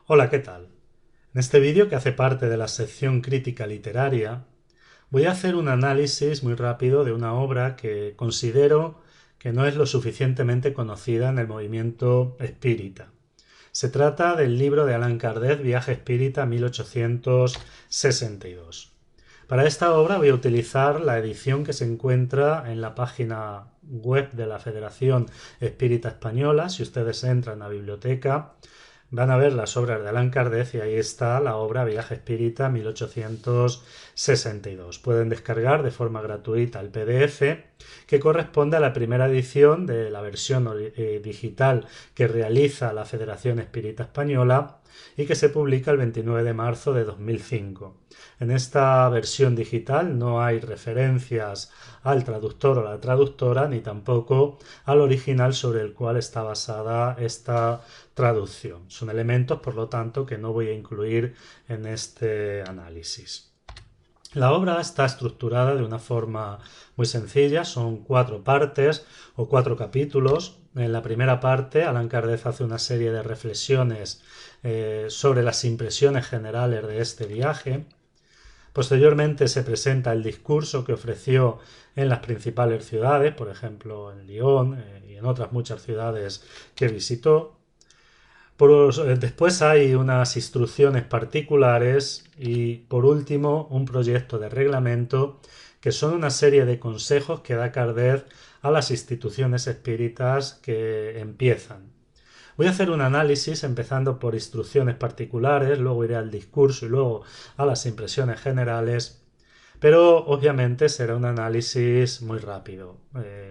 Hola, ¿qué tal? En este vídeo, que hace parte de la sección crítica literaria, voy a hacer un análisis muy rápido de una obra que considero que no es lo suficientemente conocida en el movimiento espírita. Se trata del libro de Allan Kardec, Viaje Espírita 1862. Para esta obra voy a utilizar la edición que se encuentra en la página web de la Federación Espírita Española. Si ustedes entran a la biblioteca, van a ver las obras de Allan Kardec y ahí está la obra Viaje Espírita 1862. Pueden descargar de forma gratuita el PDF que corresponde a la primera edición de la versión digital que realiza la Federación Espírita Española y que se publica el 29 de marzo de 2005. En esta versión digital no hay referencias al traductor o la traductora ni tampoco al original sobre el cual está basada esta traducción. Son elementos, por lo tanto, que no voy a incluir en este análisis. La obra está estructurada de una forma muy sencilla, son 4 partes o 4 capítulos. En la primera parte, Allan Kardec hace una serie de reflexiones sobre las impresiones generales de este viaje. Posteriormente se presenta el discurso que ofreció en las principales ciudades, por ejemplo en Lyon y en otras muchas ciudades que visitó. Después hay unas instrucciones particulares y, por último, un proyecto de reglamento que son una serie de consejos que da Kardec a las instituciones espíritas que empiezan. Voy a hacer un análisis empezando por instrucciones particulares, luego iré al discurso y luego a las impresiones generales, pero obviamente será un análisis muy rápido.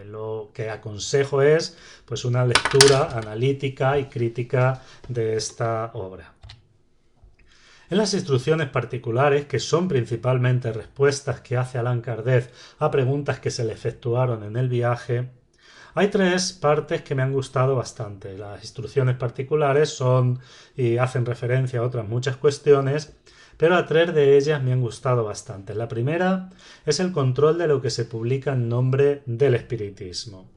Lo que aconsejo es pues una lectura analítica y crítica de esta obra. En las instrucciones particulares, que son principalmente respuestas que hace Allan Kardec a preguntas que se le efectuaron en el viaje, hay 3 partes que me han gustado bastante. Las instrucciones particulares son y hacen referencia a otras muchas cuestiones, pero a 3 de ellas me han gustado bastante. La primera es el control de lo que se publica en nombre del espiritismo.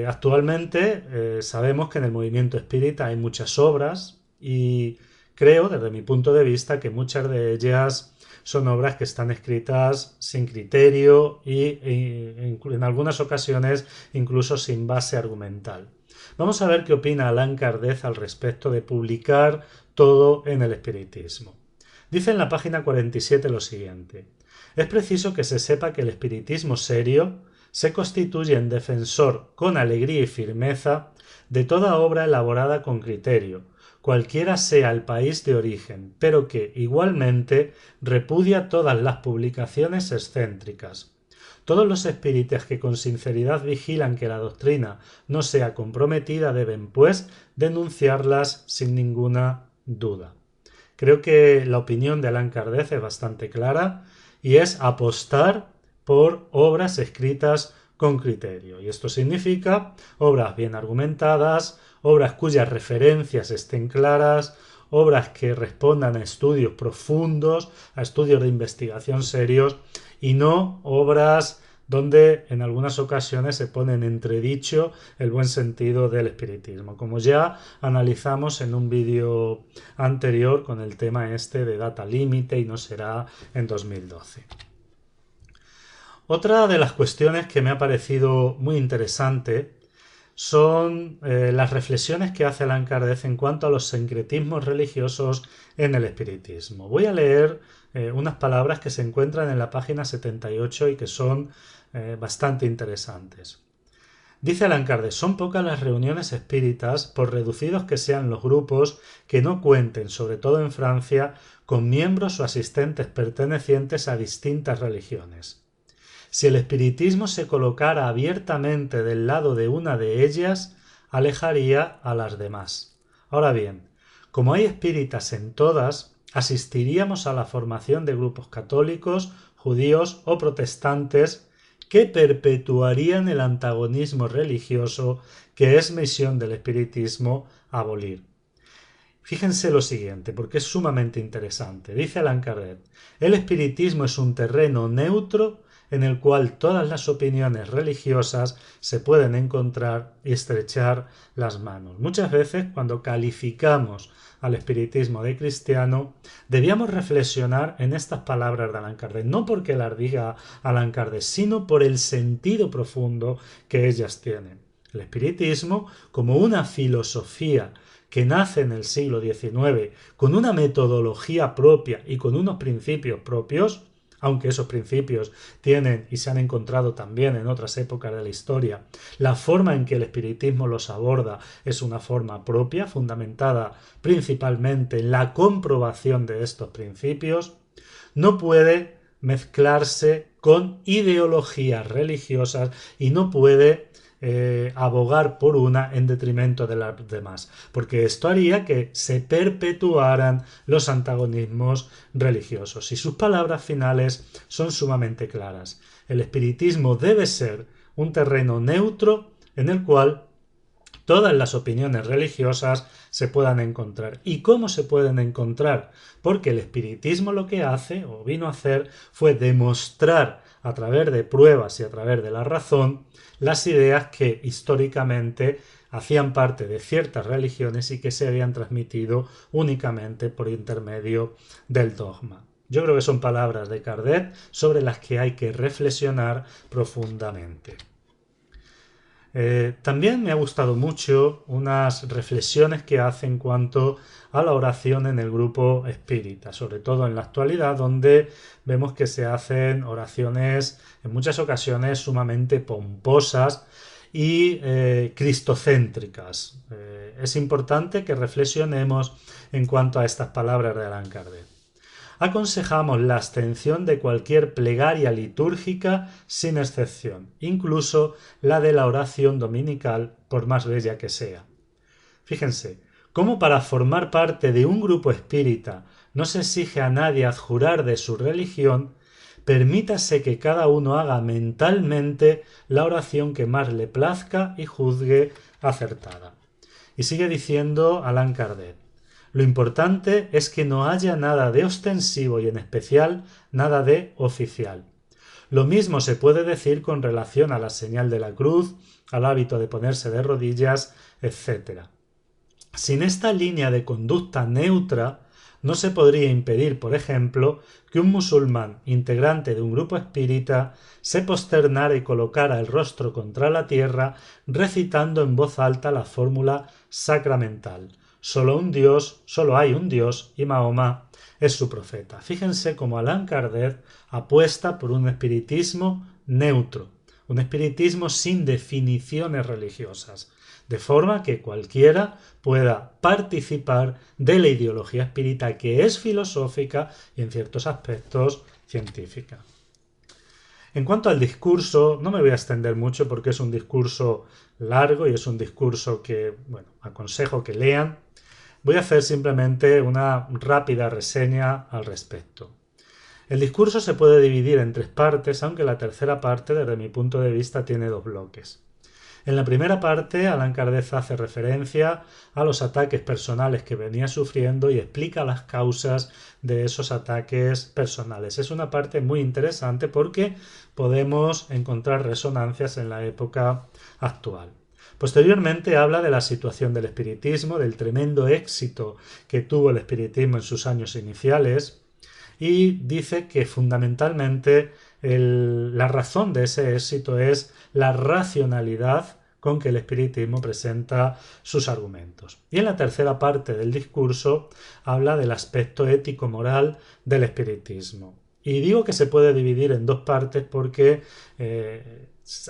Actualmente sabemos que en el movimiento espírita hay muchas obras y creo, desde mi punto de vista, que muchas de ellas son obras que están escritas sin criterio y en algunas ocasiones incluso sin base argumental. Vamos a ver qué opina Allan Kardec al respecto de publicar todo en el espiritismo. Dice en la página 47 lo siguiente: es preciso que se sepa que el espiritismo serio se constituye en defensor con alegría y firmeza de toda obra elaborada con criterio, cualquiera sea el país de origen, pero que igualmente repudia todas las publicaciones excéntricas. Todos los espíritas que con sinceridad vigilan que la doctrina no sea comprometida deben, pues, denunciarlas sin ninguna duda. Creo que la opinión de Allan Kardec es bastante clara y es apostar por obras escritas con criterio. Y esto significa obras bien argumentadas, obras cuyas referencias estén claras, obras que respondan a estudios profundos, a estudios de investigación serios y no obras donde en algunas ocasiones se pone en entredicho el buen sentido del espiritismo, como ya analizamos en un vídeo anterior con el tema este de data límite y no será en 2012. Otra de las cuestiones que me ha parecido muy interesante son las reflexiones que hace Allan Kardec en cuanto a los sincretismos religiosos en el espiritismo. Voy a leer unas palabras que se encuentran en la página 78 y que son bastante interesantes. Dice Allan Kardec: son pocas las reuniones espíritas, por reducidos que sean los grupos, que no cuenten, sobre todo en Francia, con miembros o asistentes pertenecientes a distintas religiones. Si el espiritismo se colocara abiertamente del lado de una de ellas, alejaría a las demás. Ahora bien, como hay espíritas en todas, asistiríamos a la formación de grupos católicos, judíos o protestantes que perpetuarían el antagonismo religioso que es misión del espiritismo abolir. Fíjense lo siguiente, porque es sumamente interesante. Dice Allan Kardec: el espiritismo es un terreno neutro en el cual todas las opiniones religiosas se pueden encontrar y estrechar las manos. Muchas veces, cuando calificamos al espiritismo de cristiano, debíamos reflexionar en estas palabras de Allan Kardec, no porque las diga Allan Kardec, sino por el sentido profundo que ellas tienen. El espiritismo, como una filosofía que nace en el siglo XIX con una metodología propia y con unos principios propios, aunque esos principios tienen y se han encontrado también en otras épocas de la historia, la forma en que el espiritismo los aborda es una forma propia, fundamentada principalmente en la comprobación de estos principios, no puede mezclarse con ideologías religiosas y no puede abogar por una en detrimento de las demás, porque esto haría que se perpetuaran los antagonismos religiosos. Y sus palabras finales son sumamente claras. El espiritismo debe ser un terreno neutro en el cual todas las opiniones religiosas se puedan encontrar. ¿Y cómo se pueden encontrar? Porque el espiritismo lo que hace, o vino a hacer, fue demostrar a través de pruebas y a través de la razón las ideas que históricamente hacían parte de ciertas religiones y que se habían transmitido únicamente por intermedio del dogma. Yo creo que son palabras de Kardec sobre las que hay que reflexionar profundamente. También me ha gustado mucho unas reflexiones que hace en cuanto a la oración en el grupo espírita, sobre todo en la actualidad, donde vemos que se hacen oraciones en muchas ocasiones sumamente pomposas y cristocéntricas. Es importante que reflexionemos en cuanto a estas palabras de Allan Kardec. Aconsejamos la abstención de cualquier plegaria litúrgica sin excepción, incluso la de la oración dominical, por más bella que sea. Fíjense, cómo para formar parte de un grupo espírita no se exige a nadie adjurar de su religión, permítase que cada uno haga mentalmente la oración que más le plazca y juzgue acertada. Y sigue diciendo Allan Kardec: lo importante es que no haya nada de ostensivo y en especial nada de oficial. Lo mismo se puede decir con relación a la señal de la cruz, al hábito de ponerse de rodillas, etc. Sin esta línea de conducta neutra, no se podría impedir, por ejemplo, que un musulmán integrante de un grupo espírita se posternara y colocara el rostro contra la tierra recitando en voz alta la fórmula sacramental: solo hay un Dios y Mahoma es su profeta. Fíjense cómo Allan Kardec apuesta por un espiritismo neutro, un espiritismo sin definiciones religiosas, de forma que cualquiera pueda participar de la ideología espírita, que es filosófica y en ciertos aspectos científica. En cuanto al discurso, no me voy a extender mucho porque es un discurso largo y es un discurso que, aconsejo que lean. Voy a hacer simplemente una rápida reseña al respecto. El discurso se puede dividir en 3 partes, aunque la tercera parte, desde mi punto de vista, tiene 2 bloques. En la primera parte, Allan Kardec hace referencia a los ataques personales que venía sufriendo y explica las causas de esos ataques personales. Es una parte muy interesante porque podemos encontrar resonancias en la época actual. Posteriormente habla de la situación del espiritismo, del tremendo éxito que tuvo el espiritismo en sus años iniciales, y dice que fundamentalmente la razón de ese éxito es la racionalidad con que el espiritismo presenta sus argumentos. Y en la tercera parte del discurso habla del aspecto ético-moral del espiritismo. Y digo que se puede dividir en 2 partes porque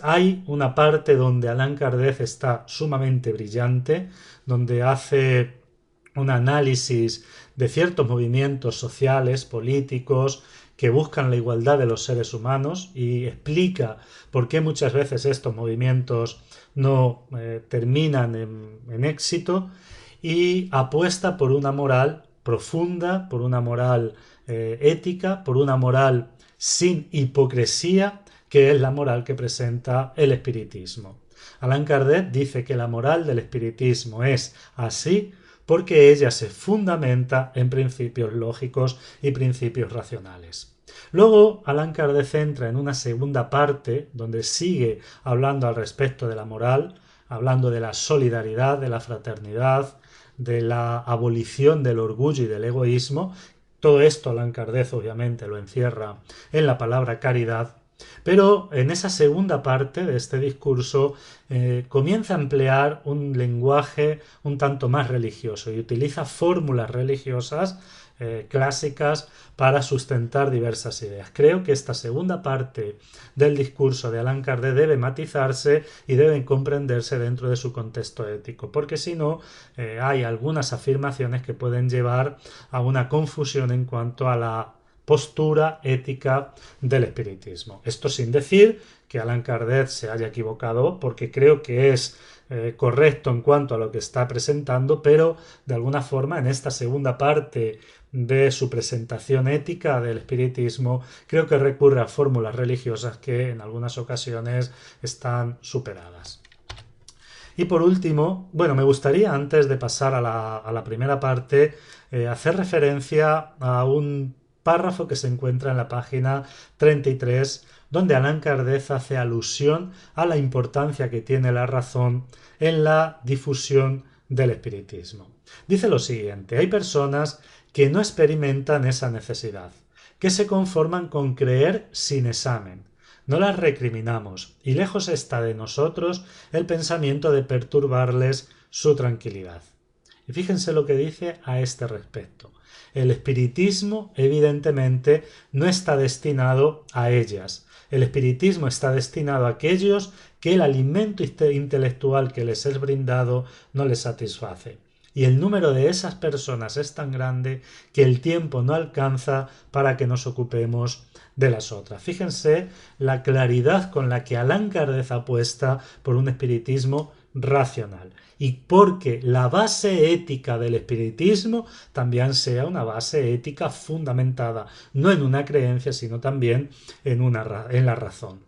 hay una parte donde Allan Kardec está sumamente brillante, donde hace un análisis de ciertos movimientos sociales, políticos, que buscan la igualdad de los seres humanos y explica por qué muchas veces estos movimientos no terminan en éxito, y apuesta por una moral profunda, por una moral ética, por una moral sin hipocresía, que es la moral que presenta el espiritismo. Allan Kardec dice que la moral del espiritismo es así porque ella se fundamenta en principios lógicos y principios racionales. Luego, Allan Kardec entra en una segunda parte donde sigue hablando al respecto de la moral, hablando de la solidaridad, de la fraternidad, de la abolición del orgullo y del egoísmo. Todo esto Allan Kardec obviamente lo encierra en la palabra caridad, pero en esa segunda parte de este discurso comienza a emplear un lenguaje un tanto más religioso y utiliza fórmulas religiosas clásicas para sustentar diversas ideas. Creo que esta segunda parte del discurso de Allan Kardec debe matizarse y debe comprenderse dentro de su contexto ético, porque si no hay algunas afirmaciones que pueden llevar a una confusión en cuanto a la postura ética del espiritismo. Esto sin decir que Allan Kardec se haya equivocado, porque creo que es correcto en cuanto a lo que está presentando, pero de alguna forma en esta segunda parte de su presentación ética del espiritismo creo que recurre a fórmulas religiosas que en algunas ocasiones están superadas. Y por último, bueno, me gustaría antes de pasar a la primera parte hacer referencia a un párrafo que se encuentra en la página 33, donde Allan Kardec hace alusión a la importancia que tiene la razón en la difusión del espiritismo. Dice lo siguiente: hay personas que no experimentan esa necesidad, que se conforman con creer sin examen. No las recriminamos, y lejos está de nosotros el pensamiento de perturbarles su tranquilidad. Y fíjense lo que dice a este respecto. El espiritismo, evidentemente, no está destinado a ellas. El espiritismo está destinado a aquellos que el alimento intelectual que les es brindado no les satisface. Y el número de esas personas es tan grande que el tiempo no alcanza para que nos ocupemos de las otras. Fíjense la claridad con la que Allan Kardec apuesta por un espiritismo racional y porque la base ética del espiritismo también sea una base ética fundamentada no en una creencia sino también en la razón.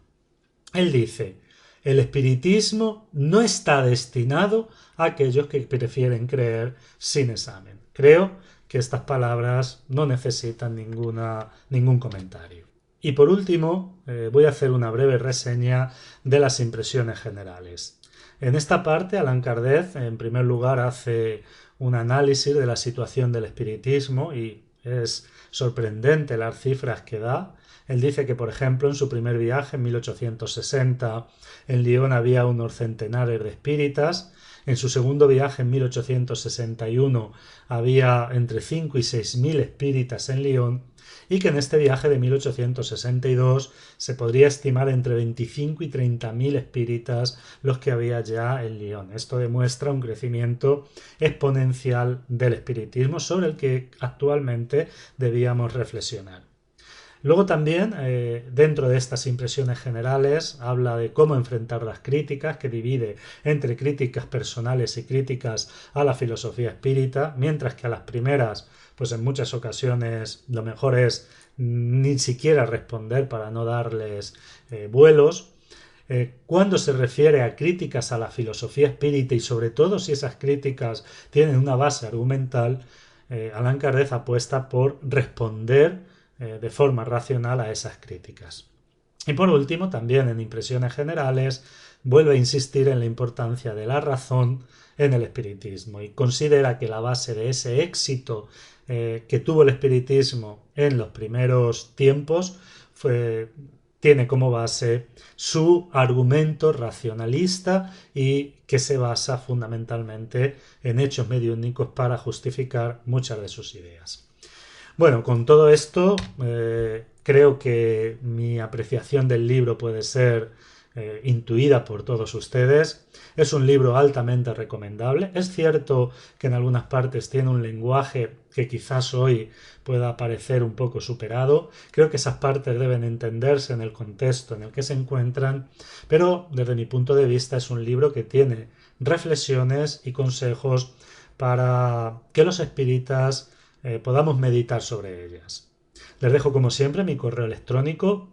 Él dice: el espiritismo no está destinado a aquellos que prefieren creer sin examen. Creo que estas palabras no necesitan ningún comentario. Y por último, voy a hacer una breve reseña de las impresiones generales. En esta parte, Allan Kardec, en primer lugar, hace un análisis de la situación del espiritismo y es sorprendente las cifras que da. Él dice que, por ejemplo, en su primer viaje, en 1860, en Lyon había unos centenares de espíritas. En su segundo viaje, en 1861, había entre 5 y 6.000 espíritas en Lyon, y que en este viaje de 1862 se podría estimar entre 25 y 30.000 espíritas los que había ya en Lyon. Esto demuestra un crecimiento exponencial del espiritismo sobre el que actualmente debíamos reflexionar. Luego también, dentro de estas impresiones generales, habla de cómo enfrentar las críticas, que divide entre críticas personales y críticas a la filosofía espírita, mientras que a las primeras, pues en muchas ocasiones lo mejor es ni siquiera responder para no darles vuelos. Cuando se refiere a críticas a la filosofía espírita y sobre todo si esas críticas tienen una base argumental, Allan Kardec apuesta por responder de forma racional a esas críticas. Y por último, también en impresiones generales, vuelve a insistir en la importancia de la razón en el espiritismo y considera que la base de ese éxito que tuvo el espiritismo en los primeros tiempos tiene como base su argumento racionalista y que se basa fundamentalmente en hechos mediúnicos para justificar muchas de sus ideas. Bueno, con todo esto creo que mi apreciación del libro puede ser intuida por todos ustedes. Es un libro altamente recomendable. Es cierto que en algunas partes tiene un lenguaje que quizás hoy pueda parecer un poco superado. Creo que esas partes deben entenderse en el contexto en el que se encuentran, pero desde mi punto de vista es un libro que tiene reflexiones y consejos para que los espíritas podamos meditar sobre ellas. Les dejo como siempre mi correo electrónico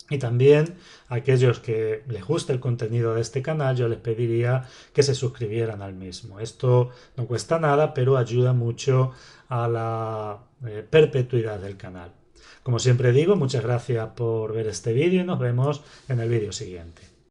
y también a aquellos que les guste el contenido de este canal yo les pediría que se suscribieran al mismo. Esto no cuesta nada pero ayuda mucho a la perpetuidad del canal. Como siempre digo, muchas gracias por ver este vídeo y nos vemos en el vídeo siguiente.